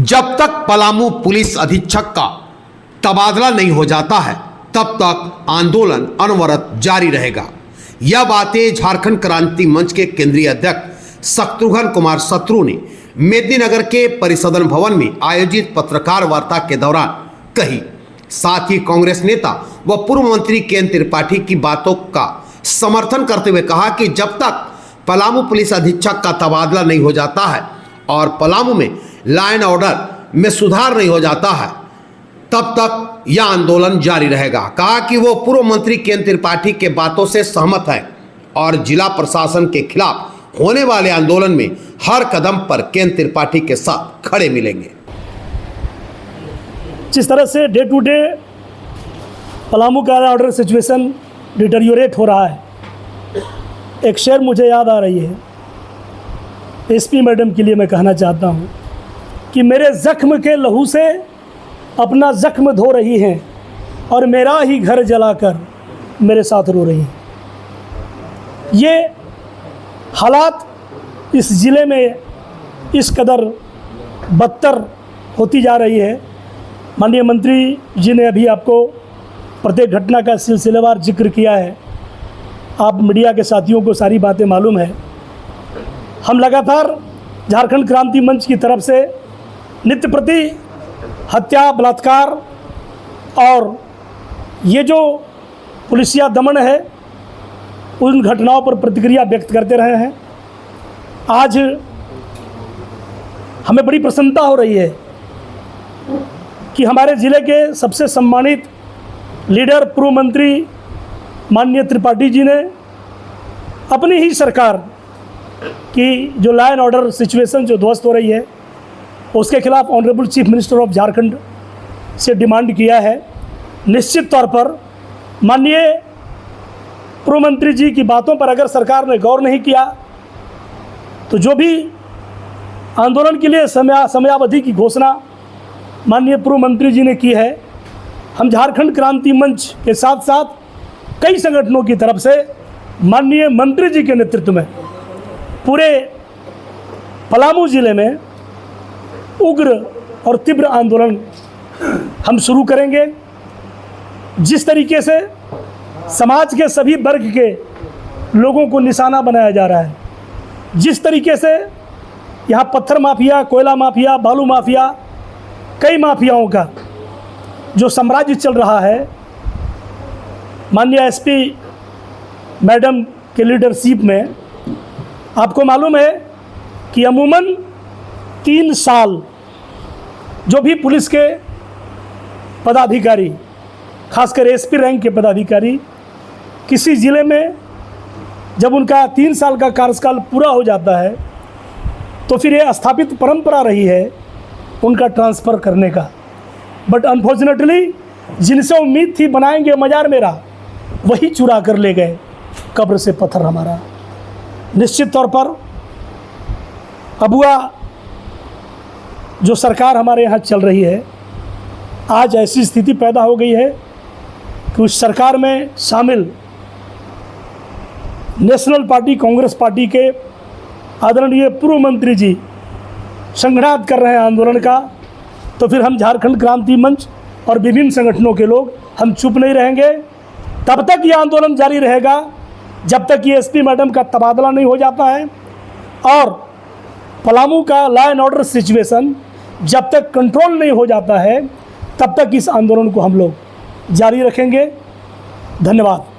जब तक पलामू पुलिस अधीक्षक का तबादला नहीं हो जाता है तब तक आंदोलन अनवरत जारी रहेगा। यह बातें झारखंड क्रांति मंच के केंद्रीय अध्यक्ष शत्रुघ्न कुमार शत्रु ने मेदिनीनगर के परिसदन भवन में आयोजित पत्रकार वार्ता के दौरान कही। साथ ही कांग्रेस नेता व पूर्व मंत्री केएन त्रिपाठी की बातों का समर्थन करते हुए कहा कि जब तक पलामू पुलिस अधीक्षक का तबादला नहीं हो जाता है और पलामू में लॉ एंड ऑर्डर में सुधार नहीं हो जाता है तब तक यह आंदोलन जारी रहेगा। कहा कि वो पूर्व मंत्री केएन त्रिपाठी के बातों से सहमत है और जिला प्रशासन के खिलाफ होने वाले आंदोलन में हर कदम पर केएन त्रिपाठी के साथ खड़े मिलेंगे। जिस तरह से डे टू डे पलामू का ऑर्डर सिचुएशन डिटेरियोरेट हो रहा है, एक शेर मुझे याद आ रही है। एसपी मैडम के लिए मैं कहना चाहता हूँ कि मेरे जख्म के लहू से अपना जख्म धो रही हैं और मेरा ही घर जलाकर मेरे साथ रो रही हैं। ये हालात इस ज़िले में इस कदर बदतर होती जा रही है। माननीय मंत्री जी ने अभी आपको प्रत्येक घटना का सिलसिलेवार जिक्र किया है। आप मीडिया के साथियों को सारी बातें मालूम है। हम लगातार झारखंड क्रांति मंच की तरफ से नित्य प्रति हत्या, बलात्कार और ये जो पुलिसिया दमन है उन घटनाओं पर प्रतिक्रिया व्यक्त करते रहे हैं। आज हमें बड़ी प्रसन्नता हो रही है कि हमारे ज़िले के सबसे सम्मानित लीडर पूर्व मंत्री माननीय त्रिपाठी जी ने अपनी ही सरकार की जो लॉ एंड ऑर्डर सिचुएशन जो ध्वस्त हो रही है उसके खिलाफ honourable chief minister of Jharkhand से डिमांड किया है। निश्चित तौर पर माननीय पूर्व मंत्री जी की बातों पर अगर सरकार ने गौर नहीं किया तो जो भी आंदोलन के लिए समयावधि की घोषणा माननीय पूर्व मंत्री जी ने की है, हम झारखंड क्रांति मंच के साथ साथ कई संगठनों की तरफ से माननीय मंत्री जी के नेतृत्व में पूरे पलामू ज़िले में उग्र और तीव्र आंदोलन हम शुरू करेंगे। जिस तरीके से समाज के सभी वर्ग के लोगों को निशाना बनाया जा रहा है, जिस तरीके से यहाँ पत्थर माफिया, कोयला माफिया, बालू माफिया, कई माफियाओं का जो साम्राज्य चल रहा है, माननीय एसपी मैडम के लीडरशिप में आपको मालूम है कि अमूमन 3 साल जो भी पुलिस के पदाधिकारी, खासकर एसपी रैंक के पदाधिकारी किसी ज़िले में जब उनका 3 साल का कार्यकाल पूरा हो जाता है तो फिर ये स्थापित परंपरा रही है उनका ट्रांसफ़र करने का। बट अनफॉर्चुनेटली जिनसे उम्मीद थी बनाएंगे मज़ार मेरा, वही चुरा कर ले गए कब्र से पत्थर हमारा। निश्चित तौर पर अबुआ जो सरकार हमारे यहाँ चल रही है, आज ऐसी स्थिति पैदा हो गई है कि उस सरकार में शामिल नेशनल पार्टी कांग्रेस पार्टी के आदरणीय पूर्व मंत्री जी संघर्ष कर रहे हैं आंदोलन का, तो फिर हम झारखंड क्रांति मंच और विभिन्न संगठनों के लोग हम चुप नहीं रहेंगे। तब तक ये आंदोलन जारी रहेगा जब तक ये एसपी मैडम का तबादला नहीं हो जाता है और पलामू का लॉ एंड ऑर्डर सिचुएशन जब तक कंट्रोल नहीं हो जाता है तब तक इस आंदोलन को हम लोग जारी रखेंगे। धन्यवाद।